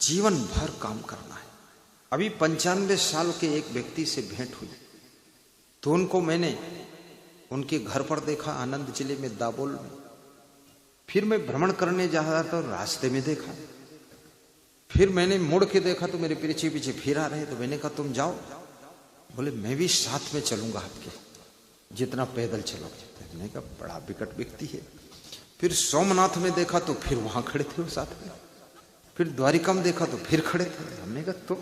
जीवन भर काम करना है। अभी 95 साल के एक व्यक्ति से भेंट हुई तो उनको मैंने उनके घर पर देखा, आनंद जिले में दाबोल में। फिर मैं भ्रमण करने जा रहा था, रास्ते में देखा। फिर मैंने मुड़ के देखा तो मेरे पीछे पीछे फिर आ रहे। तो मैंने कहा तुम जाओ। बोले मैं भी साथ में चलूंगा आपके, जितना पैदल चलोगे। मैंने कहा बड़ा विकट व्यक्ति है। फिर सोमनाथ में देखा तो फिर वहां खड़े थे वो साथ में। फिर द्वारिका में देखा तो फिर खड़े थे। हमने कहा तुम,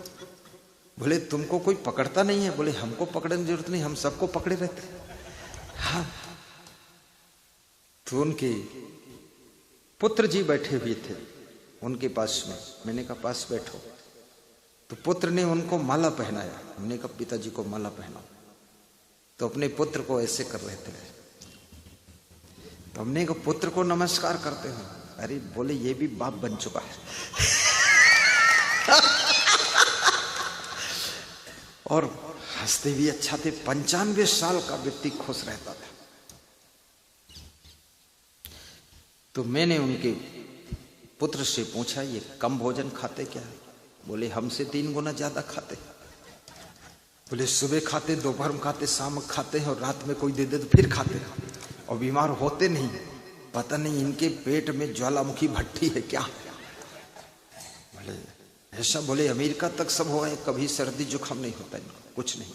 बोले तुमको कोई पकड़ता नहीं है? बोले हमको पकड़ने की जरूरत नहीं, हम सबको पकड़े रहते। हाँ। तो उनके पुत्र जी बैठे हुए थे उनके पास में। मैंने कहा पास बैठो। तो पुत्र ने उनको माला पहनाया। हमने कहा पिताजी को माला पहनाओ। तो अपने पुत्र को ऐसे कर रहे थे। तो हमने कहा पुत्र को नमस्कार करते हो? अरे बोले ये भी बाप बन चुका है। और हंसते भी अच्छा थे। 95 साल का व्यक्ति खुश रहता था। तो मैंने उनके पुत्र से पूछा ये कम भोजन खाते क्या? बोले हमसे 3 गुना ज्यादा खाते। बोले सुबह खाते, दोपहर में खाते, शाम में खाते हैं और रात में कोई दे दे तो फिर खाते और बीमार होते नहीं। पता नहीं इनके पेट में ज्वालामुखी भट्टी है क्या? बोले ऐसा? बोले अमेरिका तक सब हो गए, कभी सर्दी जुकाम नहीं होता इनको, कुछ नहीं।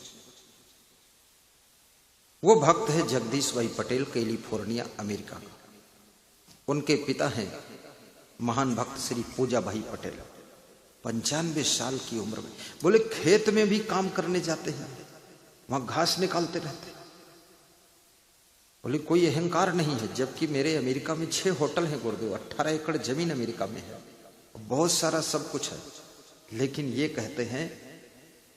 वो भक्त है जगदीश भाई पटेल, कैलिफोर्निया अमेरिका का। उनके पिता हैं महान भक्त श्री पूजा भाई पटेल। 95 साल की उम्र में। बोले खेत में भी काम करने जाते हैं, वहां घास निकालते रहते। बोले कोई अहंकार नहीं है। जबकि मेरे अमेरिका में 6 होटल हैं गुरुदेव, 18 एकड़ जमीन अमेरिका में है, बहुत सारा सब कुछ है। लेकिन ये कहते हैं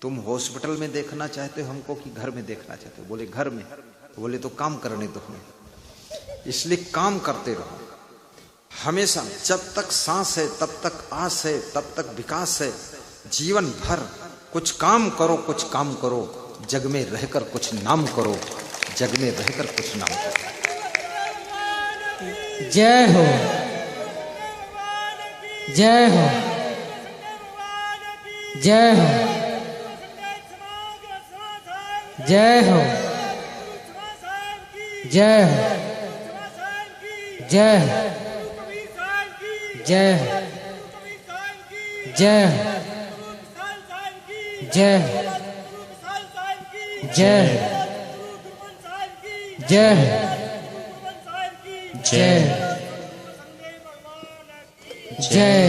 तुम हॉस्पिटल में देखना चाहते हो हमको कि घर में देखना चाहते हो? बोले घर में। बोले तो काम करने दो हमें, इसलिए काम करते रहो हमेशा। जब तक सांस है तब तक आस है, तब तक विकास है। जीवन भर कुछ काम करो, कुछ काम करो, जग में रहकर कुछ नाम करो, जग में रहकर कुछ नाम करो। जय हो, जय हो, जय हो, जय हो, जय हो, जय हो, जय जय जय जय जय जय जय।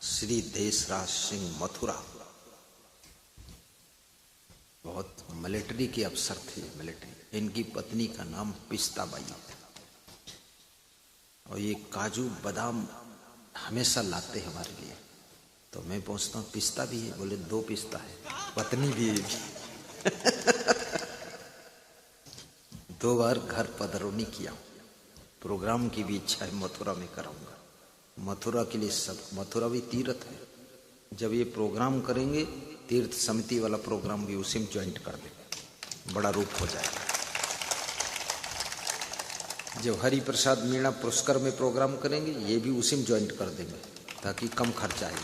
श्री देशराज सिंह मथुरा बहुत मिलिट्री के अफसर थे, मिलिट्री। इनकी पत्नी का नाम पिस्ताबाई था। और ये काजू बादाम हमेशा लाते हैं हमारे लिए। तो मैं पूछता हूँ पिस्ता भी है? बोले 2 पिस्ता है, पत्नी भी है। 2 बार घर पधरौनी किया। प्रोग्राम की भी इच्छा है, मथुरा में कराऊंगा। मथुरा के लिए सब, मथुरा भी तीर्थ है। जब ये प्रोग्राम करेंगे तीर्थ समिति वाला प्रोग्राम भी उसी में ज्वाइंट कर देंगे, बड़ा रूप हो जाएगा। जब हरि प्रसाद मीणा पुरस्कार में प्रोग्राम करेंगे ये भी उसी में ज्वाइंट कर देंगे ताकि कम खर्चा आए।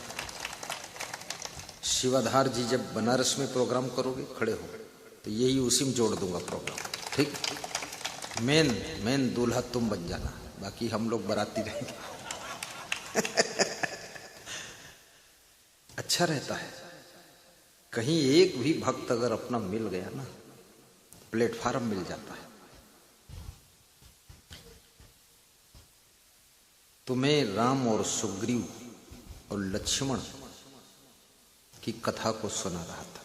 शिवाधार जी जब बनारस में प्रोग्राम करोगे खड़े हो तो यही उसी में जोड़ दूंगा प्रोग्राम, ठीक। मेन दूल्हा तुम बन जाना, बाकी हम लोग बाराती रहेंगे। अच्छा रहता है। कहीं एक भी भक्त अगर अपना मिल गया ना, प्लेटफार्म मिल जाता है। तो मैं राम और सुग्रीव और लक्ष्मण की कथा को सुना रहा था।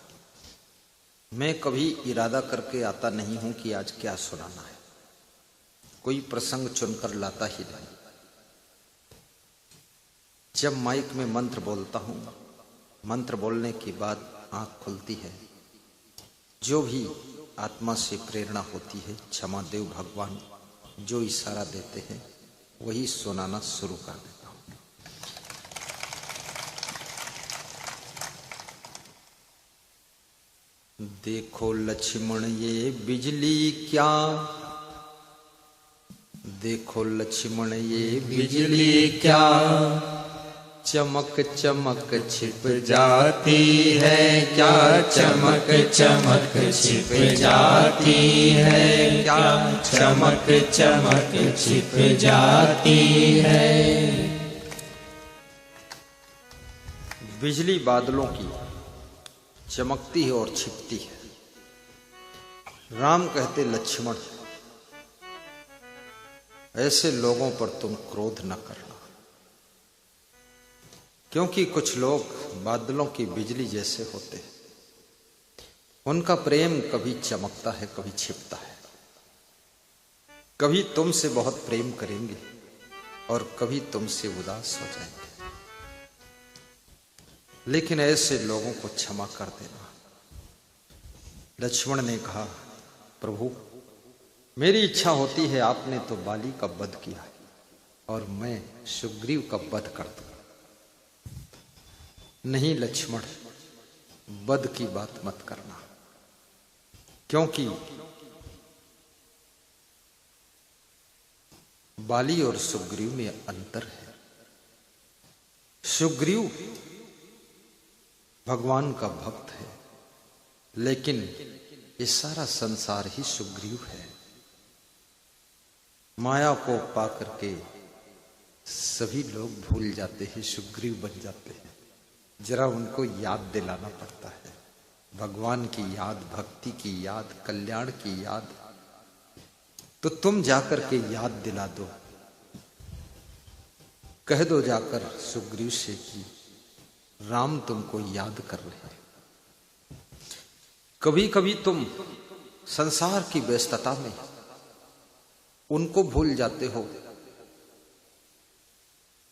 मैं कभी इरादा करके आता नहीं हूं कि आज क्या सुनाना है, कोई प्रसंग चुनकर लाता ही नहीं। जब माइक में मंत्र बोलता हूं, मंत्र बोलने के बाद आंख खुलती है, जो भी आत्मा से प्रेरणा होती है, क्षमा देव भगवान जो इशारा देते हैं वही सुनाना शुरू कर देता हूं। देखो लक्ष्मण ये बिजली क्या, देखो लक्ष्मण ये बिजली क्या चमक चमक छिप जाती है, क्या चमक चमक छिप जाती है, क्या चमक चमक छिप जाती है। बिजली बादलों की चमकती है और छिपती है। राम कहते लक्ष्मण ऐसे लोगों पर तुम क्रोध न करना, क्योंकि कुछ लोग बादलों की बिजली जैसे होते हैं। उनका प्रेम कभी चमकता है, कभी छिपता है। कभी तुमसे बहुत प्रेम करेंगे और कभी तुमसे उदास हो जाएंगे, लेकिन ऐसे लोगों को क्षमा कर देना। लक्ष्मण ने कहा, प्रभु मेरी इच्छा होती है, आपने तो बाली का वध किया है और मैं सुग्रीव का वध कर दूं। नहीं लक्ष्मण, वध की बात मत करना, क्योंकि बाली और सुग्रीव में अंतर है। सुग्रीव भगवान का भक्त है, लेकिन ये सारा संसार ही सुग्रीव है। माया को पाकर के सभी लोग भूल जाते हैं, सुग्रीव बन जाते हैं। जरा उनको याद दिलाना पड़ता है, भगवान की याद, भक्ति की याद, कल्याण की याद। तो तुम जाकर के याद दिला दो, कह दो जाकर सुग्रीव से कि राम तुमको याद कर रहे हैं। कभी कभी तुम संसार की व्यस्तता में उनको भूल जाते हो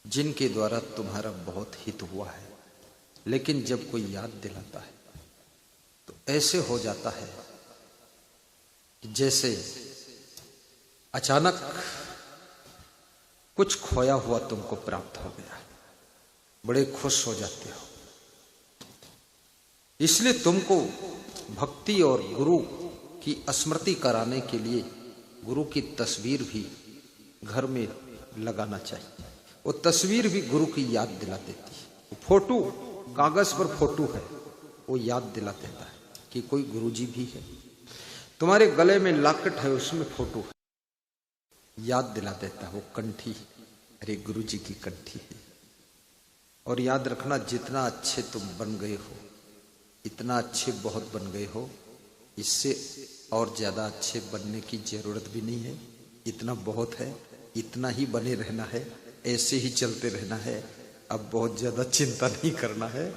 जिनके द्वारा तुम्हारा बहुत हित हुआ है, लेकिन जब कोई याद दिलाता है तो ऐसे हो जाता है जैसे अचानक कुछ खोया हुआ तुमको प्राप्त हो गया, बड़े खुश हो जाते हो। इसलिए तुमको भक्ति और गुरु की स्मृति कराने के लिए गुरु की तस्वीर भी घर में लगाना चाहिए। वो तस्वीर भी गुरु की याद दिला देती है। फोटो, कागज पर फोटो है, वो याद दिला देता है कि कोई गुरुजी भी है। तुम्हारे गले में लॉकेट है, उसमें फोटो है, याद दिला देता है। वो कंठी, अरे गुरुजी की कंठी है। और याद रखना, जितना अच्छे तुम बन गए हो, इतना अच्छे बहुत बन गए हो, इससे और ज्यादा अच्छे बनने की जरूरत भी नहीं है। इतना बहुत है, इतना ही बने रहना है, ऐसे ही चलते रहना है। अब बहुत ज्यादा चिंता नहीं करना है,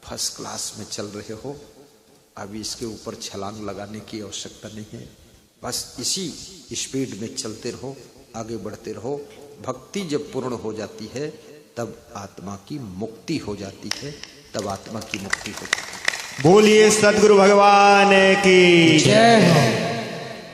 फर्स्ट क्लास में चल रहे हो, अभी इसके ऊपर छलांग लगाने की आवश्यकता नहीं है। बस इसी स्पीड में चलते रहो, आगे बढ़ते रहो। भक्ति जब पूर्ण हो जाती है तब आत्मा की मुक्ति हो जाती है, तब आत्मा की मुक्ति होती है। बोलिए सद्गुरु भगवान की जय हो।